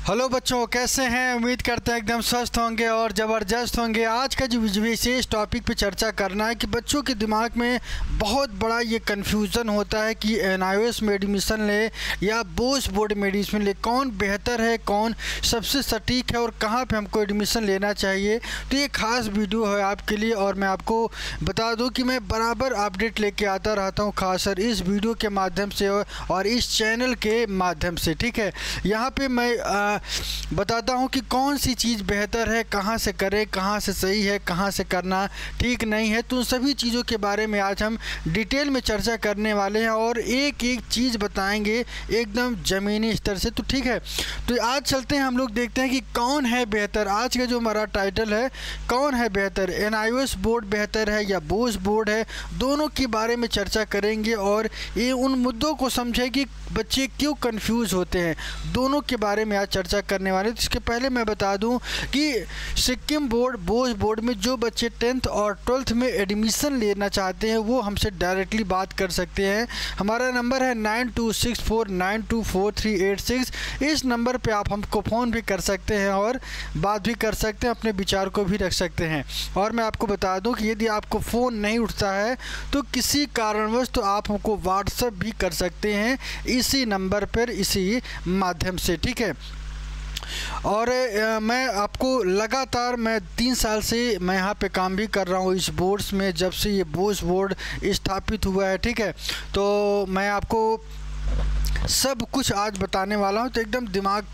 Hello बच्चों, कैसे हैं? उम्मीद करते हैं एकदम स्वस्थ होंगे और ज़बरदस्त होंगे। आज का जो विशेष टॉपिक पे चर्चा करना है कि बच्चों के दिमाग में बहुत बड़ा ये कन्फ्यूज़न होता है कि NIOS में एडमिशन ले या बोस बोर्ड में एडमिशन ले, कौन बेहतर है, कौन सबसे सटीक है और कहाँ पे हमको एडमिशन लेना चाहिए। तो ये खास वीडियो है आपके लिए और मैं आपको बता दूँ कि मैं बराबर अपडेट लेके आता रहता हूँ, खासकर इस वीडियो के माध्यम से और इस चैनल के माध्यम से। ठीक है, यहाँ पर मैं बताता हूँ कि कौन सी चीज़ बेहतर है, कहाँ से करें, कहाँ से सही है, कहाँ से करना ठीक नहीं है। तो उन सभी चीज़ों के बारे में आज हम डिटेल में चर्चा करने वाले हैं और एक एक चीज़ बताएंगे एकदम ज़मीनी स्तर से। तो ठीक है, तो आज चलते हैं, हम लोग देखते हैं कि कौन है बेहतर। आज का जो हमारा टाइटल है, कौन है बेहतर, NIOS बोर्ड बेहतर है या बोस बोर्ड है, दोनों के बारे में चर्चा करेंगे और ये उन मुद्दों को समझे कि बच्चे क्यों कंफ्यूज होते हैं, दोनों के बारे में आज चर्चा करने वाले। तो इसके पहले मैं बता दूं कि सिक्किम बोर्ड बोस बोर्ड में जो बच्चे 10th और 12th में एडमिशन लेना चाहते हैं वो हमसे डायरेक्टली बात कर सकते हैं। हमारा नंबर है 9264924386। इस नंबर पे आप हमको फ़ोन भी कर सकते हैं और बात भी कर सकते हैं, अपने विचार को भी रख सकते हैं। और मैं आपको बता दूं कि यदि आपको फ़ोन नहीं उठता है तो किसी कारणवश तो आप हमको व्हाट्सएप भी कर सकते हैं इसी नंबर पर, इसी माध्यम से। ठीक है, और मैं आपको लगातार, मैं 3 साल से मैं यहाँ पे काम भी कर रहा हूँ इस बोर्ड्स में, जब से ये बोस बोर्ड स्थापित हुआ है। ठीक है, तो मैं आपको सब कुछ आज बताने वाला हूँ, तो एकदम दिमाग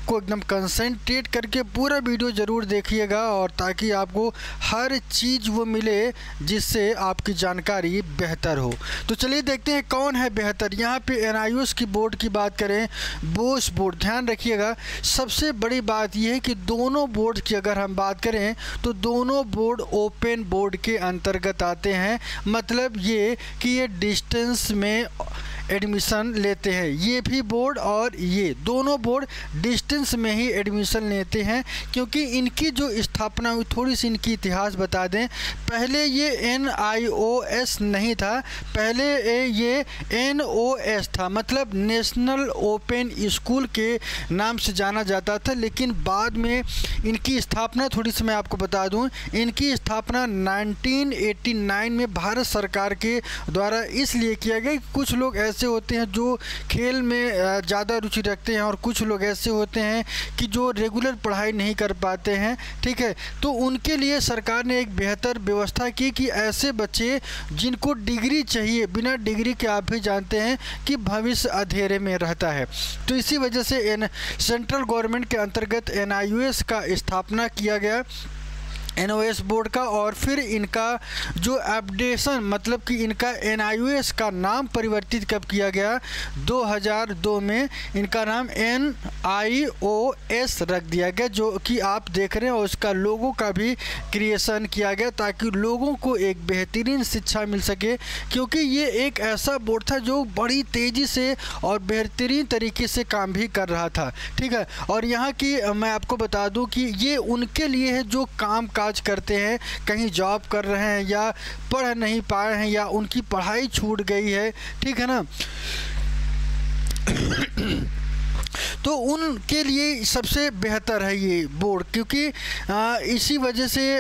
को एकदम कंसंट्रेट करके पूरा वीडियो ज़रूर देखिएगा और ताकि आपको हर चीज़ वो मिले जिससे आपकी जानकारी बेहतर हो। तो चलिए देखते हैं कौन है बेहतर। यहाँ पे NIOS की बोर्ड की बात करें, बोस बोर्ड, ध्यान रखिएगा सबसे बड़ी बात यह है कि दोनों बोर्ड की अगर हम बात करें तो दोनों बोर्ड ओपन बोर्ड के अंतर्गत आते हैं। मतलब ये कि ये डिस्टेंस में एडमिशन लेते हैं, ये भी बोर्ड और ये दोनों बोर्ड डिस्टेंस में ही एडमिशन लेते हैं। क्योंकि इनकी जो स्थापना हुई, थोड़ी सी इनकी इतिहास बता दें। पहले ये NIOS नहीं था, पहले ये NOS था, मतलब नेशनल ओपन स्कूल के नाम से जाना जाता था। लेकिन बाद में इनकी स्थापना, थोड़ी सी मैं आपको बता दूं, इनकी स्थापना 1989 में भारत सरकार के द्वारा इसलिए किया गया कि कुछ लोग ऐसे होते हैं जो खेल में ज़्यादा रुचि रखते हैं और कुछ लोग ऐसे होते हैं कि जो रेगुलर पढ़ाई नहीं कर पाते हैं। ठीक है, तो उनके लिए सरकार ने एक बेहतर व्यवस्था की कि ऐसे बच्चे जिनको डिग्री चाहिए, बिना डिग्री के आप भी जानते हैं कि भविष्य अंधेरे में रहता है, तो इसी वजह से सेंट्रल गवर्नमेंट के अंतर्गत NIOS का स्थापना किया गया, NOS बोर्ड का। और फिर इनका जो अपडेशन, मतलब कि इनका NIOS का नाम परिवर्तित कब किया गया, 2002 में इनका नाम NIOS रख दिया गया, जो कि आप देख रहे हैं। और उसका लोगो का भी क्रिएशन किया गया ताकि लोगों को एक बेहतरीन शिक्षा मिल सके। क्योंकि ये एक ऐसा बोर्ड था जो बड़ी तेज़ी से और बेहतरीन तरीके से काम भी कर रहा था। ठीक है, और यहाँ की मैं आपको बता दूँ कि ये उनके लिए है जो काम करते हैं, कहीं जॉब कर रहे हैं या पढ़ नहीं पाए हैं या उनकी पढ़ाई छूट गई है। ठीक है ना, तो उनके लिए सबसे बेहतर है ये बोर्ड। क्योंकि इसी वजह से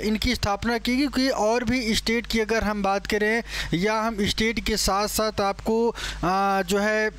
इनकी स्थापना की गई। क्योंकि और भी स्टेट की अगर हम बात करें या हम स्टेट के साथ साथ आपको जो है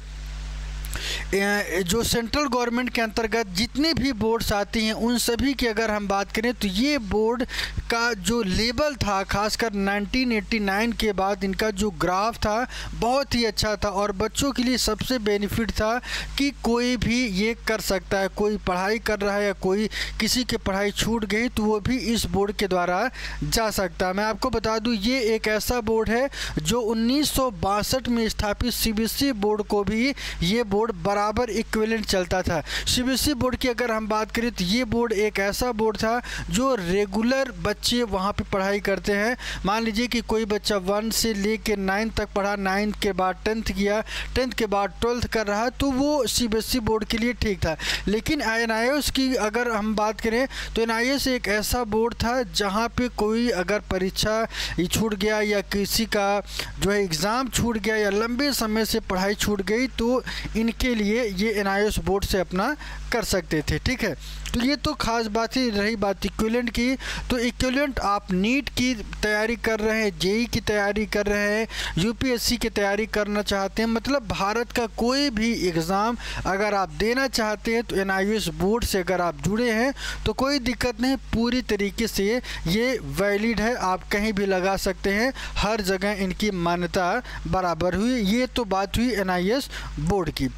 जो सेंट्रल गवर्नमेंट के अंतर्गत जितने भी बोर्ड्स आती हैं उन सभी की अगर हम बात करें तो ये बोर्ड का जो लेवल था, खासकर 1989 के बाद इनका जो ग्राफ था बहुत ही अच्छा था और बच्चों के लिए सबसे बेनिफिट था कि कोई भी ये कर सकता है, कोई पढ़ाई कर रहा है या कोई किसी की पढ़ाई छूट गई तो वो भी इस बोर्ड के द्वारा जा सकता है। मैं आपको बता दूं ये एक ऐसा बोर्ड है जो 1962 में स्थापित CBSE बोर्ड को भी ये बोर्ड बराबर इक्विवेलेंट चलता था। CBSE बोर्ड की अगर हम बात करें तो ये बोर्ड एक ऐसा बोर्ड था जो रेगुलर बच्चे वहाँ पे पढ़ाई करते हैं। मान लीजिए कि कोई बच्चा 1 से लेकर 9 तक पढ़ा, 9 के बाद 10th किया, 10th के बाद 12th कर रहा, तो वो CBSE बोर्ड के लिए ठीक था। लेकिन NIOS की अगर हम बात करें तो NIOS एक ऐसा बोर्ड था जहाँ पे कोई अगर परीक्षा छूट गया या किसी का जो है एग्ज़ाम छूट गया या लंबे समय से पढ़ाई छूट गई तो इन इनके लिए ये NIOS बोर्ड से अपना कर सकते थे। ठीक है, तो ये तो खास बात ही रही बात इक्विवेलेंट की। तो इक्विवेलेंट आप नीट की तैयारी कर रहे हैं, JEE की तैयारी कर रहे हैं, UPSC की तैयारी करना चाहते हैं, मतलब भारत का कोई भी एग्ज़ाम अगर आप देना चाहते हैं तो NIOS बोर्ड से अगर आप जुड़े हैं तो कोई दिक्कत नहीं, पूरी तरीके से ये वैलिड है, आप कहीं भी लगा सकते हैं, हर जगह इनकी मान्यता बराबर हुई। ये तो बात हुई NIOS बोर्ड की।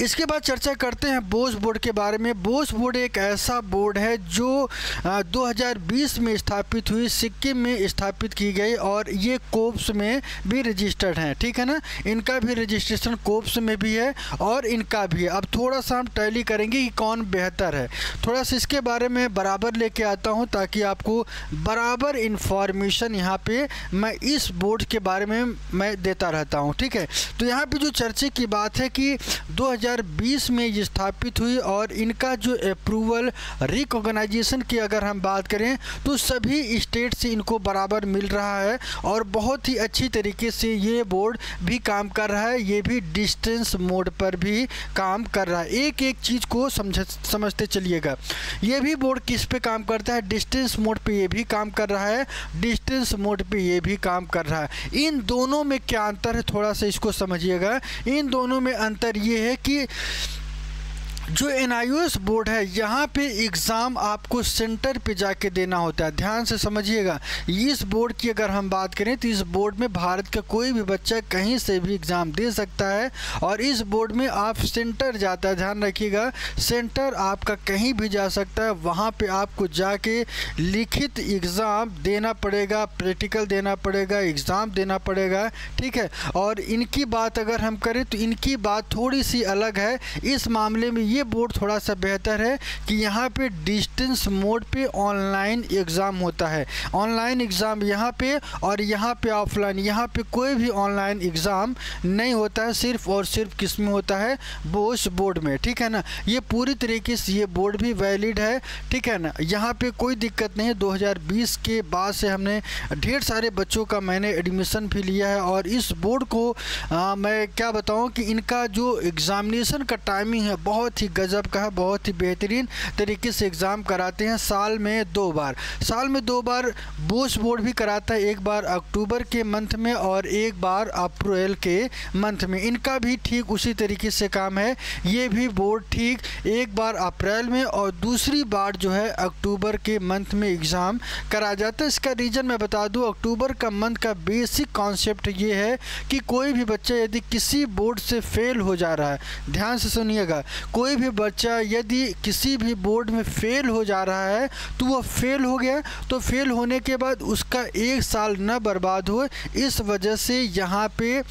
इसके बाद चर्चा करते हैं बोस बोर्ड के बारे में। बोस बोर्ड एक ऐसा बोर्ड है जो 2020 में स्थापित हुई, सिक्किम में स्थापित की गई और ये कोप्स में भी रजिस्टर्ड हैं। ठीक है ना, इनका भी रजिस्ट्रेशन कोप्स में भी है और इनका भी है। अब थोड़ा सा हम टैली करेंगे कि कौन बेहतर है, थोड़ा सा इसके बारे में बराबर लेके आता हूँ ताकि आपको बराबर इन्फॉर्मेशन यहाँ पे मैं इस बोर्ड के बारे में मैं देता रहता हूँ। ठीक है, तो यहाँ पे जो चर्चे की बात है कि 2020 में ये स्थापित हुई और इनका जो अप्रूवल रिकॉग्नाइजेशन की अगर हम बात करें तो सभी स्टेट से इनको बराबर मिल रहा है और बहुत ही अच्छी तरीके से ये बोर्ड भी काम कर रहा है। ये भी डिस्टेंस मोड पर भी काम कर रहा है। एक एक चीज़ को समझते चलिएगा। ये भी बोर्ड किस पे काम करता है, डिस्टेंस मोड पे ये भी काम कर रहा है, डिस्टेंस मोड पे ये भी काम कर रहा है। इन दोनों में क्या अंतर है, थोड़ा सा इसको समझिएगा। इन दोनों में अंतर ये है कि जो NIOS बोर्ड है यहाँ पे एग्ज़ाम आपको सेंटर पे जाके देना होता है। ध्यान से समझिएगा, इस बोर्ड की अगर हम बात करें तो इस बोर्ड में भारत का कोई भी बच्चा कहीं से भी एग्ज़ाम दे सकता है और इस बोर्ड में आप सेंटर जाता है, ध्यान रखिएगा, सेंटर आपका कहीं भी जा सकता है। वहाँ पे आपको जाके लिखित एग्ज़ाम देना पड़ेगा, प्रैक्टिकल देना पड़ेगा, एग्ज़ाम देना पड़ेगा। ठीक है, और इनकी बात अगर हम करें तो इनकी बात थोड़ी सी अलग है। इस मामले में ये बोर्ड थोड़ा सा बेहतर है कि यहाँ पे डिस्टेंस मोड पे ऑनलाइन एग्ज़ाम होता है। ऑनलाइन एग्ज़ाम यहाँ पे और यहाँ पे ऑफलाइन। यहाँ पे कोई भी ऑनलाइन एग्ज़ाम नहीं होता है, सिर्फ और सिर्फ किस में होता है, बोस बोर्ड में। ठीक है ना, ये पूरी तरीके से ये बोर्ड भी वैलिड है। ठीक है ना, यहाँ पे कोई दिक्कत नहीं है। 2020 के बाद से हमने ढेर सारे बच्चों का मैंने एडमिशन भी लिया है और इस बोर्ड को मैं क्या बताऊँ कि इनका जो एग्ज़ामिनेशन का टाइमिंग है बहुत ही गजब का है, बहुत ही बेहतरीन तरीके से एग्ज़ाम कराते हैं। साल में 2 बार बोस बोर्ड भी कराता है, एक बार अक्टूबर के मंथ में और एक बार अप्रैल के मंथ में। इनका भी ठीक उसी तरीके से काम है। ये भी बोर्ड ठीक एक बार अप्रैल में और दूसरी बार जो है अक्टूबर के मंथ में एग्ज़ाम कराया जाता है। इसका रीज़न मैं बता दूं, अक्टूबर का मंथ का बेसिक कॉन्सेप्ट ये है कि कोई भी बच्चा यदि किसी बोर्ड से फेल हो जा रहा है, ध्यान से सुनिएगा, कोई भी बच्चा यदि किसी भी बोर्ड में फेल हो जा रहा है तो वो फेल हो गया, तो फेल होने के बाद उसका 1 साल न बर्बाद हो, इस वजह से यहाँ पे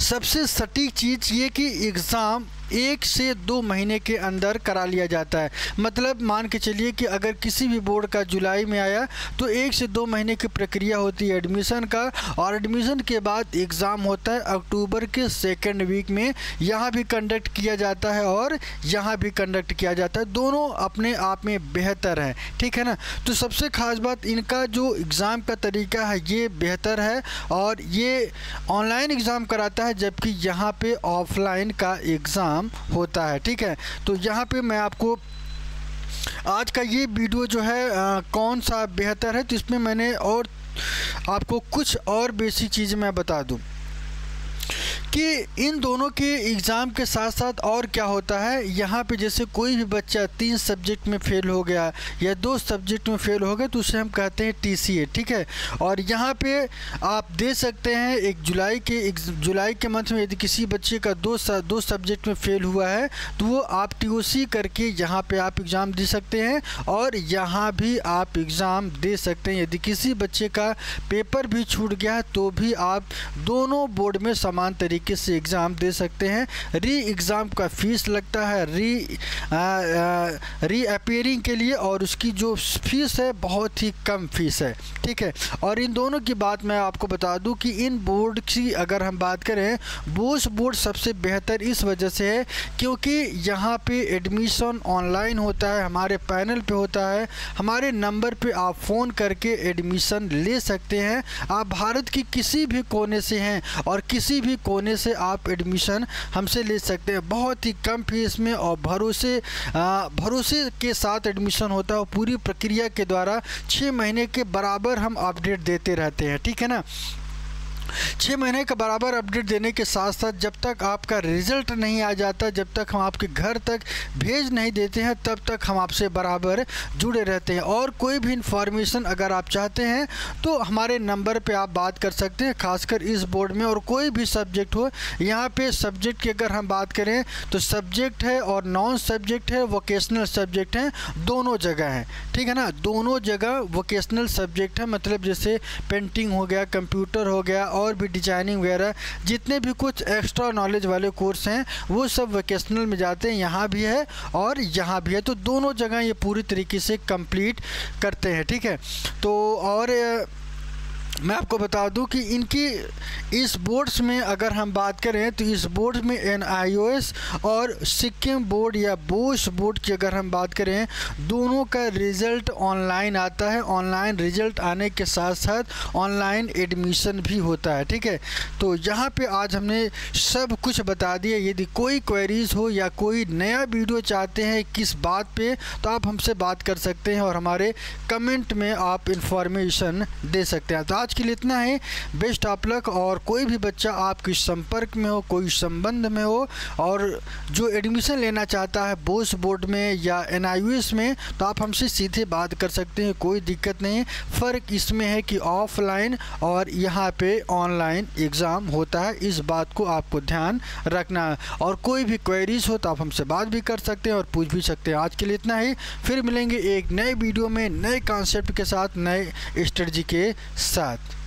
सबसे सटीक चीज़ ये कि एग्ज़ाम 1 से 2 महीने के अंदर करा लिया जाता है। मतलब मान के चलिए कि अगर किसी भी बोर्ड का जुलाई में आया तो 1 से 2 महीने की प्रक्रिया होती है एडमिशन का और एडमिशन के बाद एग्ज़ाम होता है अक्टूबर के 2nd वीक में। यहाँ भी कंडक्ट किया जाता है और यहाँ भी कंडक्ट किया जाता है, दोनों अपने आप में बेहतर हैं। ठीक है ना, तो सबसे ख़ास बात इनका जो एग्ज़ाम का तरीका है ये बेहतर है और ये ऑनलाइन एग्ज़ाम कराता है जबकि यहाँ पे ऑफलाइन का एग्ज़ाम होता है। ठीक है, तो यहाँ पे मैं आपको आज का ये वीडियो जो है कौन सा बेहतर है तो इसमें मैंने और आपको कुछ और बेसिक चीज़ें मैं बता दूं कि इन दोनों के एग्ज़ाम के साथ साथ और क्या होता है। यहाँ पे जैसे कोई भी बच्चा 3 सब्जेक्ट में फ़ेल हो गया या 2 सब्जेक्ट में फ़ेल हो गया तो उसे हम कहते हैं TCA। ठीक है, और यहाँ पे आप दे सकते हैं एक जुलाई के मंथ में यदि किसी बच्चे का 2 सब्जेक्ट में फ़ेल हुआ है तो वो आप TOC करके यहाँ पे आप एग्ज़ाम दे सकते हैं और यहाँ भी आप एग्ज़ाम दे सकते हैं। यदि किसी बच्चे का पेपर भी छूट गया है तो भी आप दोनों बोर्ड में समान तरीके से एग्ज़ाम दे सकते हैं। री एग्ज़ाम का फ़ीस लगता है री अपीयरिंग के लिए और उसकी जो फ़ीस है बहुत ही कम फ़ीस है। ठीक है, और इन दोनों की बात मैं आपको बता दूं कि इन बोर्ड की अगर हम बात करें, बोस बोर्ड सबसे बेहतर इस वजह से है क्योंकि यहाँ पे एडमिशन ऑनलाइन होता है, हमारे पैनल पे होता है, हमारे नंबर पे आप फ़ोन करके एडमिशन ले सकते हैं। आप भारत की किसी भी कोने से हैं और किसी भी कोने होने से आप एडमिशन हमसे ले सकते हैं। बहुत ही कम फीस में और भरोसे के साथ एडमिशन होता है और पूरी प्रक्रिया के द्वारा 6 महीने के बराबर हम अपडेट देते रहते हैं, ठीक है ना। 6 महीने का बराबर अपडेट देने के साथ साथ जब तक आपका रिज़ल्ट नहीं आ जाता, जब तक हम आपके घर तक भेज नहीं देते हैं, तब तक हम आपसे बराबर जुड़े रहते हैं। और कोई भी इंफॉर्मेशन अगर आप चाहते हैं तो हमारे नंबर पे आप बात कर सकते हैं, खासकर इस बोर्ड में। और कोई भी सब्जेक्ट हो, यहाँ पे सब्जेक्ट की अगर हम बात करें तो सब्जेक्ट है और नॉन सब्जेक्ट है, वोकेशनल सब्जेक्ट हैं, दोनों जगह हैं, ठीक है ना। दोनों जगह वोकेशनल सब्जेक्ट है, मतलब जैसे पेंटिंग हो गया, कंप्यूटर हो गया और भी डिजाइनिंग वगैरह, जितने भी कुछ एक्स्ट्रा नॉलेज वाले कोर्स हैं वो सब वोकेशनल में जाते हैं। यहाँ भी है और यहाँ भी है, तो दोनों जगह ये पूरी तरीके से कंप्लीट करते हैं, ठीक है। तो और मैं आपको बता दूं कि इनकी इस बोर्ड्स में अगर हम बात करें तो इस बोर्ड में NIOS और सिक्किम बोर्ड या बोस बोर्ड की अगर हम बात करें, दोनों का रिज़ल्ट ऑनलाइन आता है। ऑनलाइन रिज़ल्ट आने के साथ साथ ऑनलाइन एडमिशन भी होता है, ठीक है। तो यहाँ पे आज हमने सब कुछ बता दिया। यदि कोई क्वेरीज़ हो या कोई नया वीडियो चाहते हैं किस बात पे, तो आप हमसे बात कर सकते हैं और हमारे कमेंट में आप इंफॉर्मेशन दे सकते हैं। तो आज के लिए इतना है। Best of luck. और कोई भी बच्चा आपके संपर्क में हो, कोई संबंध में हो और जो एडमिशन लेना चाहता है बोस बोर्ड में या NIOS में, तो आप हमसे सीधे बात कर सकते हैं, कोई दिक्कत नहीं। फ़र्क इसमें है कि ऑफलाइन और यहाँ पे ऑनलाइन एग्ज़ाम होता है, इस बात को आपको ध्यान रखना है। और कोई भी क्वेरीज हो तो आप हमसे बात भी कर सकते हैं और पूछ भी सकते हैं। आज के लिए इतना ही, फिर मिलेंगे एक नए वीडियो में नए कॉन्सेप्ट के साथ, नए स्ट्रेटजी के साथ।